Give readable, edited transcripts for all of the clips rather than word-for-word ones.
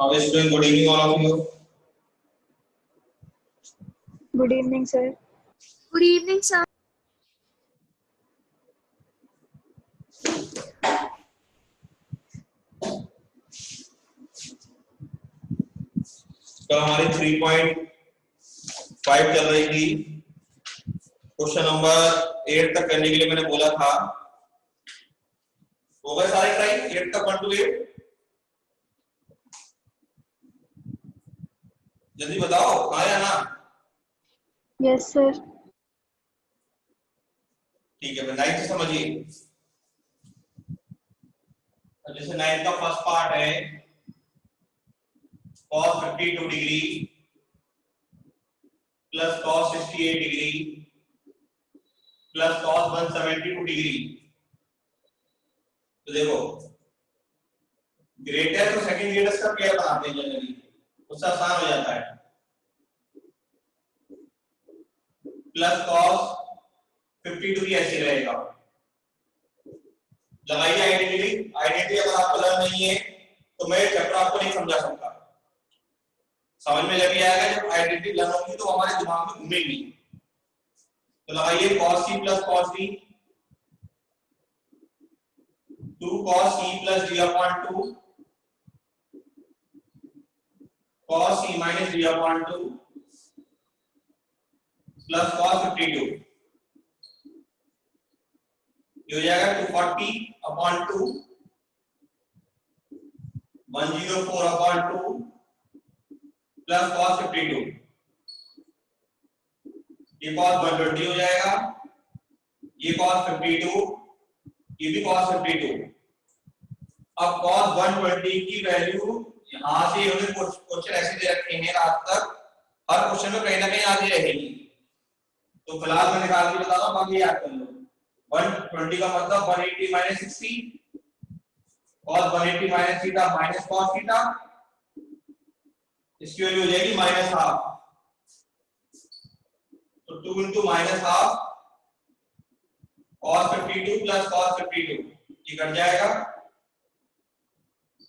How is doing? Good evening, all of you. Good evening, sir. Good evening, sir. कल हमारी 3.5 चल रही थी। क्वेश्चन नंबर 8 तक करने के लिए मैंने बोला था। हो गए सारे ट्राई 8 तक 1 to 8? जल्दी बताओ, आया ना? Yes, sir. ठीक है, 9 से समझिए। जैसे 9 का फर्स्ट पार्ट है cos 52 degree plus cos 68 degree plus cos 172 degree. तो देखो ग्रेटर तो सेकंड ग्रेटेस्ट का क्या बनाते हैं जनरली, उससे आसान हो जाता है। प्लस cos 52 भी ऐसे रहेगा। लगाइए आइडेंटिटी। आइडेंटिटी अगर आपको लर्न नहीं है तो मैं चैप्टर आपको नहीं समझा सकता। समझ में जब आएगा जब आइडेंटिटी लर्न होगी तो हमारे दिमाग में घूमेगी। तो लगाइए cos c plus cos d 2 cos c plus d upon 2 cos c minus d upon 2 plus cos 52। ये हो जाएगा 240 अपॉन 2 104 अपॉन 2 प्लस cos 52। ये cos 120 हो जाएगा, ये cos 52, ये भी cos 52। अब cos 120 की वैल्यू यहां से उन्होंने क्वेश्चन ऐसे दे रखे हैं रात तक, हर क्वेश्चन में कहीं ना कहीं आती रहेगी। तो फिलहाल मैं निकाल के बता रहा हूं, बाकी याद कर लो। 120 का मतलब 180 minus 60 cos 180 minus theta minus cos theta, इसकी वैल्यू हो जाएगी माइनस हाफ। तो 2 into minus half cos 52 plus cos 52, ये कट जाएगा।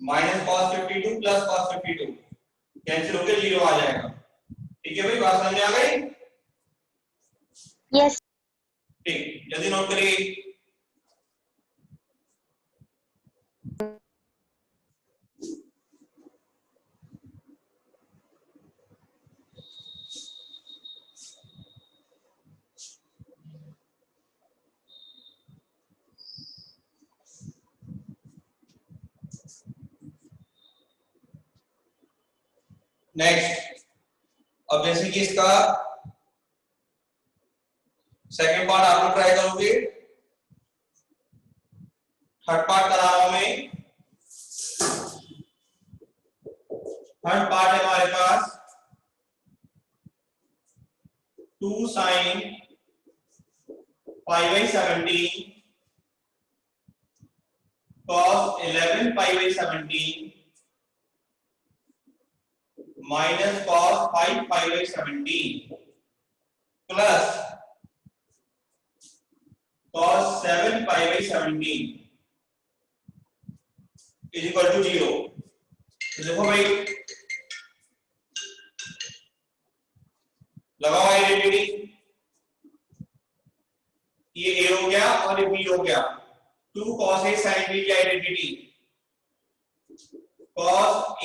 Minus cos 52 plus cos 52 cancel होकर 0 आ जाएगा। ठीक है भाई, बात समझ में आ गई? Yes. ठीक, जल्दी नोट करिए। नेक्स्ट, अब जैसे कि इसका सेकंड पार्ट आप लोग ट्राई करोगे, थर्ड पार्ट करा रहा हूं मैं। थर्ड पार्ट है हमारे पास 2 sin pi by 17 cos 11 pi by 17 minus cos 5 pi by 17 plus cos 7 pi by 17 is equal to 0। तो देखो भाई, लगाओ आइडेंटिटी। ये a हो गया और ये b हो गया। 2 cos a sin b की identity cos a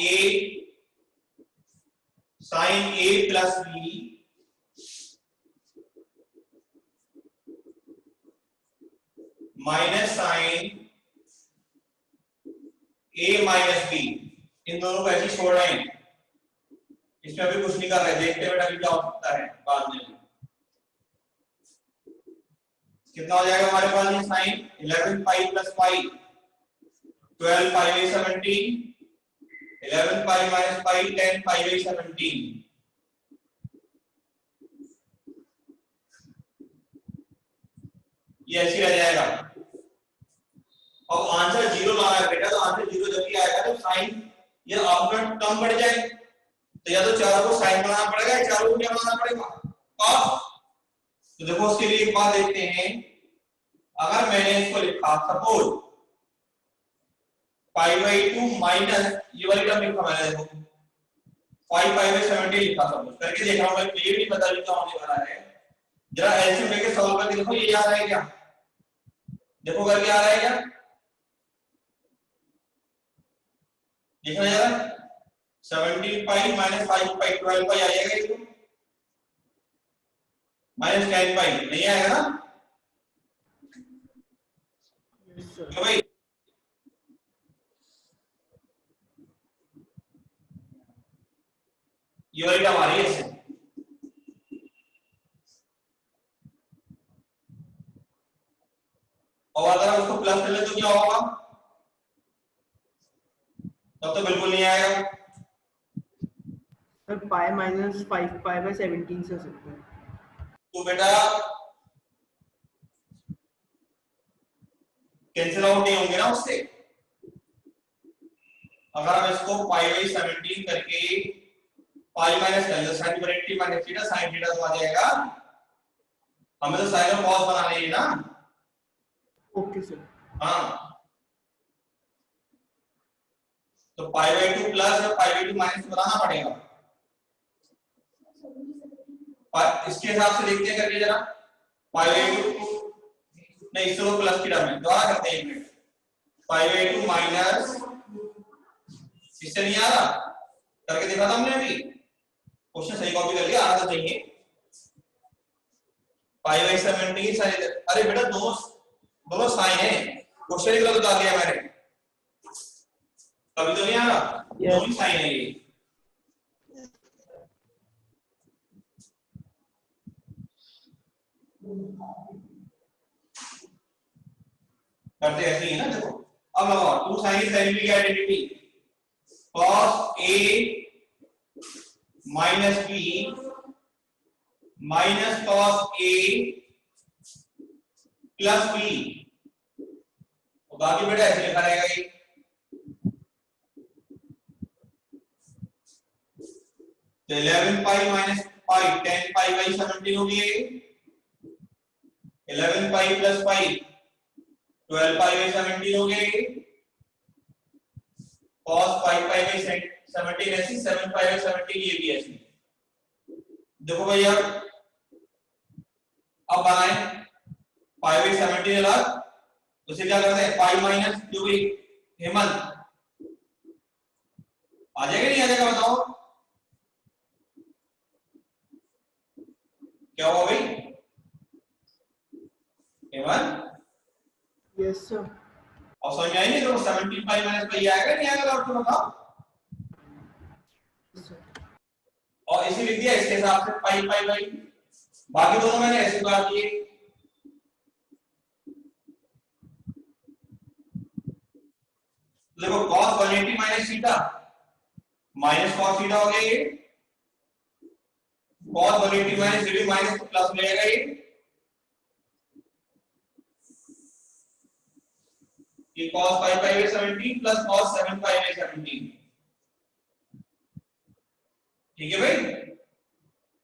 sin a plus b minus sin a minus b। इन दोनों को ऐसे छोड़ रहे हैं, इसमें अभी कुछ नहीं कर रहे, देखते हैं बेटा क्या हो सकता है बाद में। कितना हो जाएगा हमारे पास ये sin 11 pi plus pi 12 pi by 17 11 pi minus pi 10 pi by 17। ये ऐसे रह जाएगा। अब आंसर 0 लाना है बेटा, तो आंसर 0 जब भी आएगा तो साइन ये ऑपरेंड कम बढ़ जाए, तो या तो चारों को साइन बनाना पड़ेगा या चारों को क्या बनाना पड़ेगा, cos। तो देखो उसके लिए एक बात देखते हैं। अगर मैंने इसको लिखा सपोज π/2 माइनस ये वाली टर्म लिखा मैंने, देखो 5π/70 लिखा, सब कुछ करके देख रहा हूं मैं, क्लियर नहीं पता क्या होने वाला है। जरा एलसीएम लेके सॉल्व करके देखो ये आ रहा है क्या, देखो करके आ रहा है क्या, देखना जरा 17π माइनस 5π 12π आ जाएगा ये, माइनस 10π नहीं आएगा ना? क्यों भाई? ये वाली टर्म आ रही है इससे, और अगर उसको प्लस कर ले तो क्या होगा? तब तो बिल्कुल नहीं आएगा। सर पाई माइनस 5π/17 से सकते हैं। तो बेटा कैंसिल आउट नहीं होंगे ना उससे। अगर हम इसको π/17 करके पाई माइनस कर ले, sin T minus theta sin theta तो आ जाएगा, हमें तो साइन और कॉस बनाने हैं ना। Okay sir. हाँ तो π/2 प्लस और π/2 माइनस बनाना पड़ेगा। इसके हिसाब से देखते हैं करके जरा, π/2 नहीं इससे वो प्लस की टर्म है, दोबारा करते हैं एक मिनट। π/2 माइनस, इससे नहीं आ रहा, करके देखा था हमने अभी, क्वेश्चन सही कॉपी कर लिया, आना तो चाहिए। π/17, अरे बेटा दोनों साइन है, क्वेश्चन ही गलत बता दिया मैंने, कभी तो नहीं आ रहा, दोनों ही साइन है ये। करते ऐसे ही है ना, देखो अब लगाओ 2 sin is sin की identity, cos a minus b minus cos a plus b, और बाकी बेटा ऐसे लिखा रहेगा ये, तो 11π minus π 10π/17 होगी ये, 11π plus π 12π/17 हो गया ये, cos 5π/17 ऐसी, 7π/17 ये भी ऐसी। देखो भैया अब बनाए π/17 अलग, उसे क्या करते हैं पाई माइनस, जो भी हेमंत आ जाएगा नहीं आ जाएगा बताओ, क्या हुआ भाई हेमंत? Yes sir. और समझ में आई नहीं, तो 17π माइनस पाई आएगा नहीं आएगा आपको बताओ, और इसी लिख दिया इसके हिसाब से पाई पाई पाई, बाकी दोनों मैंने ऐसे बात किए। देखो cos 180 minus theta minus cos theta हो गया ये, cos 180 minus theta minus plus हो जाएगा ये cos 5π/17 प्लस cos 7π/17, ठीक है भाई?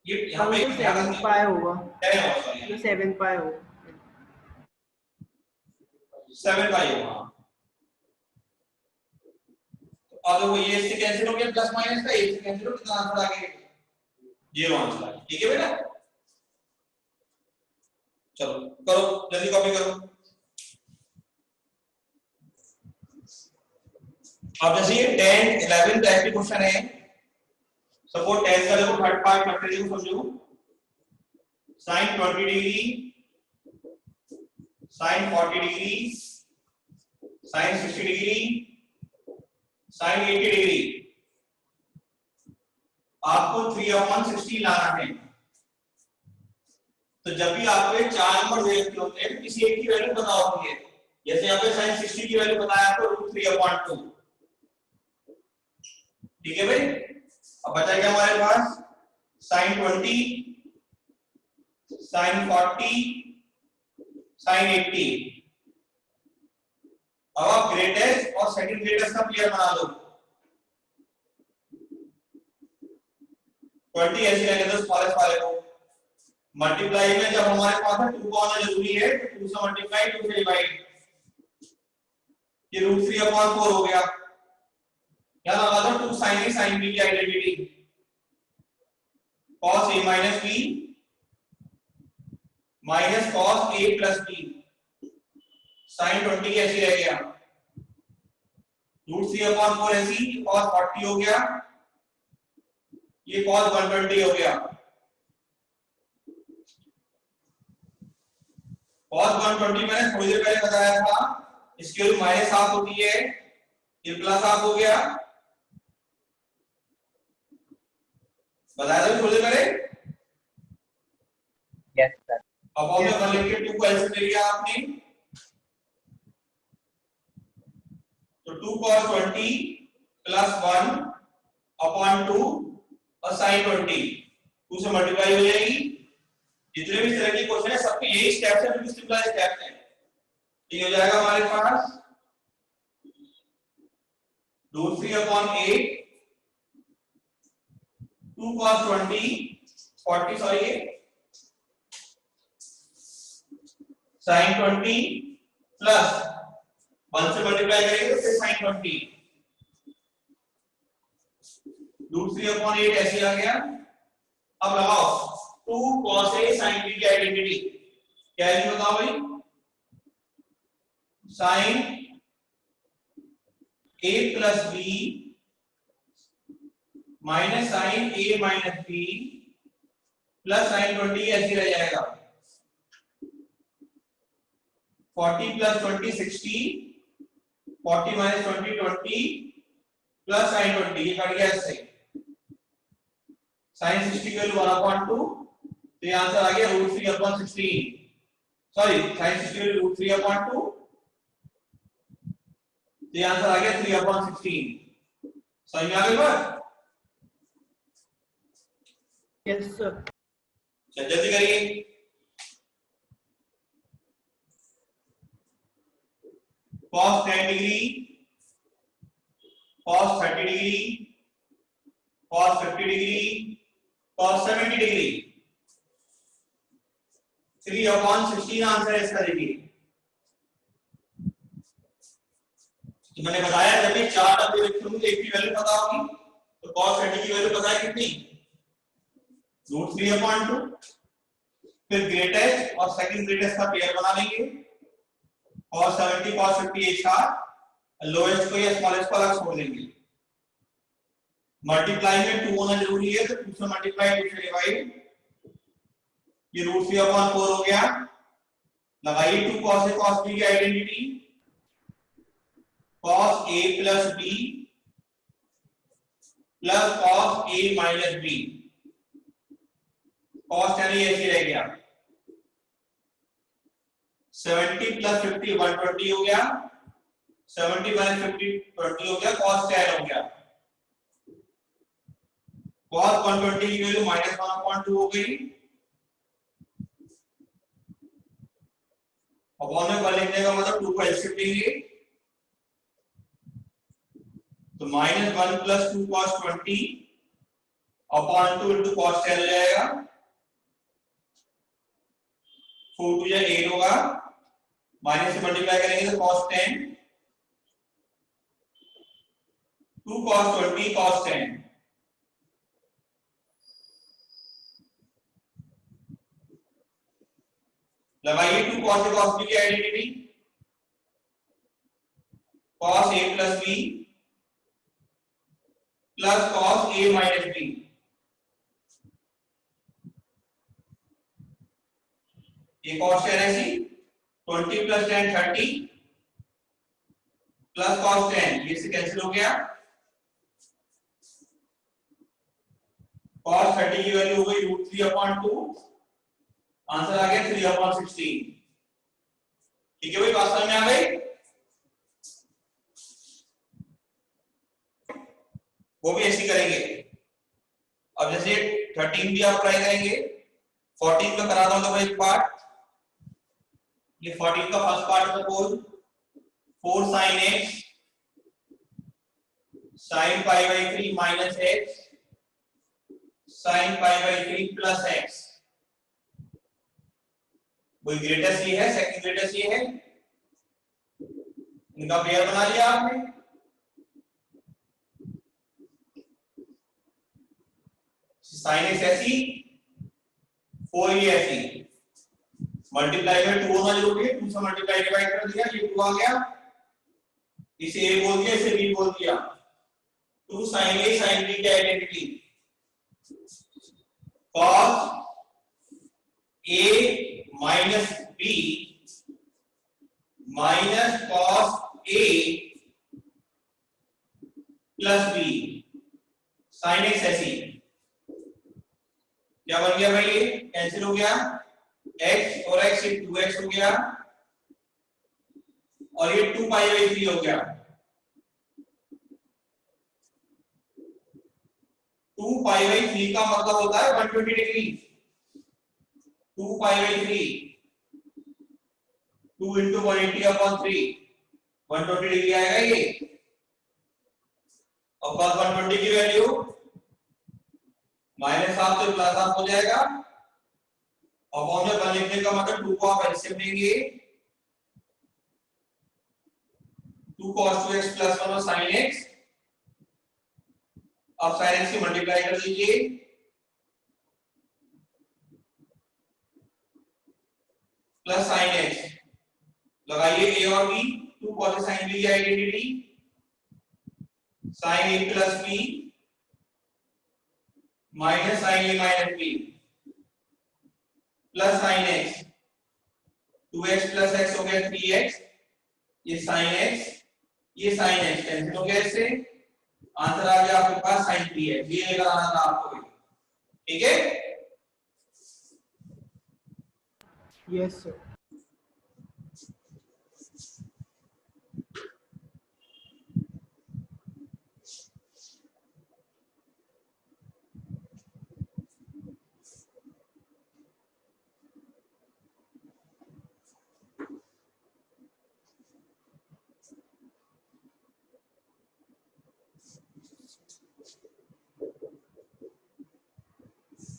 ये यहां पे 7π होगा, 10 7π होगा, 7π होगा। अब देखो ये इससे कैंसिल हो गया, प्लस माइनस का ये कैंसिल हो, कितना आंसर आ गया? 0 आंसर आ गया, ठीक है बेटा? चलो करो जल्दी कॉपी करो। अब जैसे ये 10 11 टाइप के क्वेश्चन है, सपोज 10 का देखो थर्ड पार्ट करते देखो, समझो sin 20 degree, sin 40 degree, sin 60 degree, sin 80 degree, आपको 3/16 लाना है। तो जब भी आपको 4 नंबर दे रखे होते हैं, किसी एक की वैल्यू पता होती है, जैसे यहाँ पे sin 60 की वैल्यू बताया आपको √3/2, ठीक है भाई? अब बचा क्या हमारे पास, sin 20, sin 40, sin 80। अब आप ग्रेटेस्ट और सेकंड ग्रेटेस्ट का पेयर बना लो, 20 ऐसे रहने दो स्मॉलेस्ट वाले को, मल्टीप्लाई में जब हमारे पास है 2 का होना जरूरी है, तो 2 से मल्टीप्लाई 2 से डिवाइड, ये √3/4 हो गया। यहां लगा दो 2 sin A sin B की identity, cos A minus B minus cos A plus B sin 20 कैसे रह गया, √3/4 ऐसी, cos 40 हो गया, ये cos 120 हो गया। cos 120 मैंने थोड़ी देर पहले बताया था, इसकी वैल्यू -1/2 होती है, ये +1/2 हो गया, बताया था थोड़ी देर पहले। Yes sir. अब और में 1 लिख के 2 को ऐसे ले लिया आपने, तो 2 cos 20 + 1/2 और sin 20 2 से मल्टीप्लाई हो जाएगी। जितने भी तरह के क्वेश्चन है सबके यही स्टेप्स है, बिल्कुल सिंपल स्टेप्स हैं। ये हो जाएगा हमारे पास √3/8 2 cos 20 40 सॉरी sin 20 प्लस 1 से मल्टीप्लाई करेंगे तो फिर sin 20 √3/8 ऐसे आ गया। अब लगाओ 2 cos A sin B की आइडेंटिटी क्या है बताओ भाई, sin A plus B minus sin A minus B plus sin 20 ऐसे रह जाएगा, 40 plus 20 60 40 minus 20 20 plus sin 20 ये कट गया इससे, sin 60 की वैल्यू 1/2 तो ये आंसर आ गया √3/16 सॉरी sin 60 की वैल्यू √3/2 तो ये आंसर आ गया 3/16। समझ में आ गई बात? Yes sir. चल जल्दी करिए। cos 10 degree, cos 30 degree, cos 50 degree, cos 70 degree, 3/16 answer है इसका। देखिए तो मैंने बताया जब भी 4 टर्म लिखते होंगे एक की वैल्यू पता होगी, तो cos 30 की वैल्यू पता है कितनी, √3/2, फिर ग्रेटेस्ट और सेकंड ग्रेटेस्ट का पेयर बना लेंगे, cos 70 cos 50 एक साथ, लोएस्ट को या स्मॉलेस्ट को अलग छोड़ देंगे। मल्टीप्लाई में 2 होना जरूरी है, तो 2 से मल्टीप्लाई 2 से डिवाइड, ये √3/4 हो गया। लगाइए 2 cos A cos B की identity, cos A plus B plus cos A minus B, cos tan ऐसे रह गया, 70 plus 50 120 हो गया, 70 minus 50 20 हो गया, cos tan हो गया, cos 120 की वैल्यू -1/2 हो गई। अब में 1 लिखने का मतलब 2 को एलसीएम लेंगे, तो -1 plus 2 cos 20 upon 2 into cos 10 हो जाएगा, 4 2 या 8 होगा, माइनस से मल्टीप्लाई करेंगे तो cos 10 2 cos 20 cos 10 लगाइए 2 cos A cos B की identity, cos A plus B plus cos A minus B, ये cos 10 ऐसी, 20 plus 10 30 plus cos 10 ये से कैंसिल हो गया, cos 30 की वैल्यू हो गई √3/2, आंसर आ गया 3/16। ठीक है भाई, बात समझ में आ गई? वो भी ऐसे करेंगे। अब जैसे 13 भी आप ट्राई करेंगे, 14 का करा दो एक पार्ट, ये 14 का first part suppose 4 sin x sin π/3 minus x sin π/3 plus x, वही ग्रेटेस्ट ये है, सेकंड ग्रेटेस्ट ये है, इनका पेयर बना लिया आपने। साइन एक्स ऐसी, 4 ऐसी, मल्टीप्लाई में 2 होना जरूरी है, 2 से मल्टीप्लाई डिवाइड कर दिया, ये 2 आ गया, इसे a बोल दिया, इसे b बोल दिया। 2 sin a sin b की identity, cos a minus b minus cos a plus b sin x ऐसी, क्या बन गया भाई? ये कैंसिल हो गया, x और x 2x हो गया और ये 2 पाई बाई 3 हो गया। 2 पाई बाई 3 का मतलब होता है 120 degree. 2 pi by 3 2 into 180/3 120 degree आएगा ये। और cos 120 की वैल्यू -हाफ से +हाफ हो जाएगा। अपॉन में 1 लिखने का मतलब 2 को आप एलसीएम लेंगे, 2 cos 2x + 1 और sin x। अब sin x की मल्टीप्लाई कर दीजिए, प्लस sin x लगाइए a और b, 2 cos sin b की identity, sin a plus b minus sin a minus b plus sin x, 2x plus x हो गया 3x, ये sin x, ये sin x कैंसिल हो गया, इससे आंसर आ गया आपके पास sin 3x। ये लेकर आना था आपको, ठीक है? Yes sir.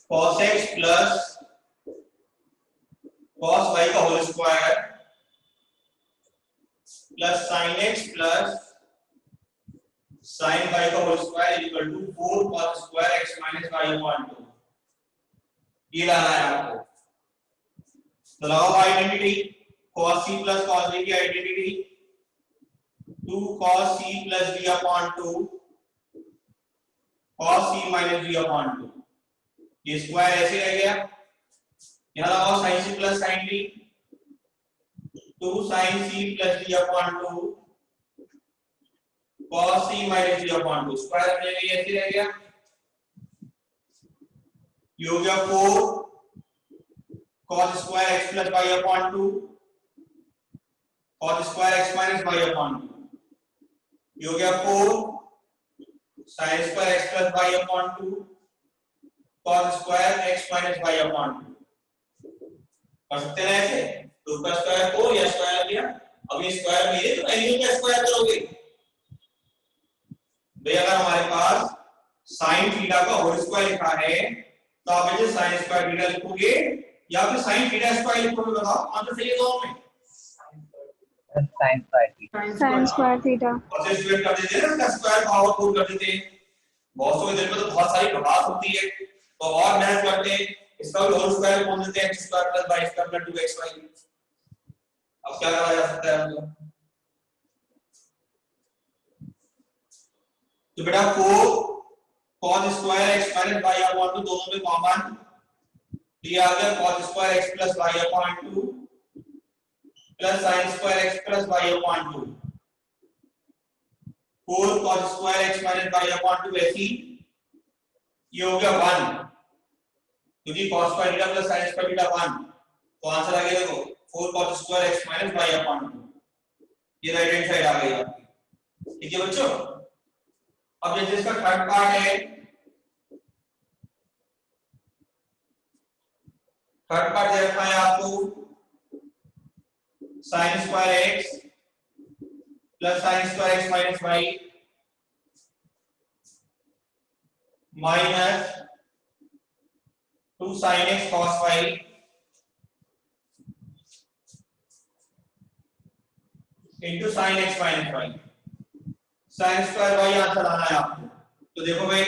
cos x plus cos y का whole square plus sin x plus sin y का whole square equal to 4 cos square x minus y upon 2। ये लाना है आपको। तो लगाओ identity, cos c plus cos b की identity 2 cos c plus b upon 2 cos c minus b upon 2। ये square ऐसे रह गया। यहां लगाओ sin c plus sin b 2 sin c plus b upon 2 cos c minus b upon 2। Square में ये ऐसे रह गया। ये हो गया 4 cos square x plus y upon 2 cos square x minus y upon 2। ये हो गया 4 sin square x plus y upon 2 cos square x minus y upon 2। कर सकते हैं ऐसे, 2 का स्क्वायर को या स्क्वायर लिया। अब ये स्क्वायर में ये तो एंगल का स्क्वायर करोगे भाई। अगर हमारे पास sin थीटा का होल स्क्वायर लिखा है तो आप इसे sin स्क्वायर थीटा लिखोगे या फिर sin थीटा स्क्वायर लिखोगे? बताओ आंसर सही है दोनों में। sin square theta। और से स्क्वायर कर देते हैं ना, इसका स्क्वायर पावर 4 कर देते हैं। बहुत से दिन में तो बहुत सारी बकवास होती है, तो और मैथ करते हैं, इसका भी होल स्क्वायर बोल देते हैं x square plus y square plus 2xy। अब क्या करा जा सकता है मतलब? तो बेटा 4 cos square x minus y upon 2 दोनों में कॉमन दिया गया, cos square x plus y upon 2 plus sin square x plus y upon 2। 4 cos square x minus y upon 2 ऐसी, ये हो गया 1 क्योंकि cos square theta plus sin square theta 1। तो आंसर आ गया देखो 4 cos square x minus y upon 2। ये right hand side आ गई आपकी, ठीक है बच्चों? अब जैसे इसका थर्ड पार्ट है, थर्ड पार्ट दे रखा है आपको sin square x plus sin square x minus y minus 2 sin x cos y into sine x minus y, sine square y answer आना है आपको। तो देखो भाई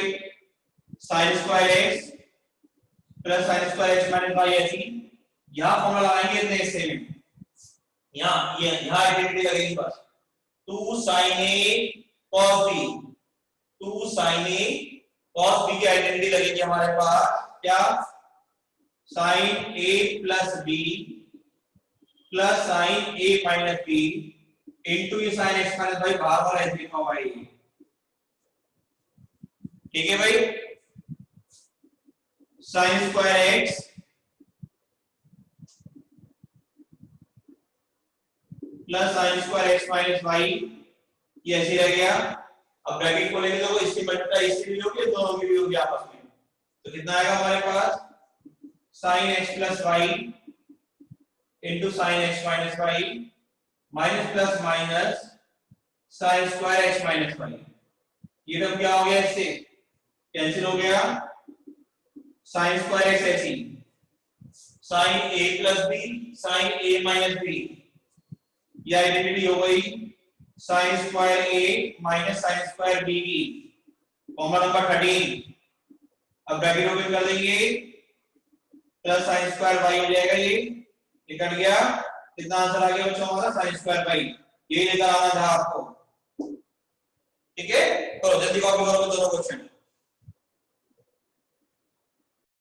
sine square x plus sine square x minus y ऐसी यहां formula लगाएंगे इतने हिस्से में, यहां ये यहां आइडेंटिटी लगेगी बस 2 sin a cos b, 2 sin a cos b की आइडेंटिटी लगेगी हमारे पास क्या sin a plus b plus sin a minus b into ये sin x माइनस y बार बार ऐसे लिखा हुआ है। ठीक है भाई, sin square x plus sin square x minus y ये ऐसे रह गया। अब ब्रैकेट खोलेंगे तो इसकी मल्टीप्लाई इससे भी होगी, दोनों की भी होगी आपस में, तो कितना आएगा हमारे पास sin x plus y into sin x minus y minus plus minus sin square x minus y, ये टर्म क्या हो गया इससे कैंसिल हो गया, sin स्क्वायर x ऐसी sin a plus b sin a minus b, ये आइडेंटिटी हो गई sin square a minus sin square b की, फॉर्मूला नंबर 13। अब ब्रैकेट ओपन कर देंगे प्लस sin स्क्वायर y हो जाएगा, ये निकल गया, कितना आंसर आ गया बच्चों हमारा sin स्क्वायर y, यही लेकर आना था आपको। ठीक है, तो जल्दी कॉपी करो दोनों क्वेश्चन।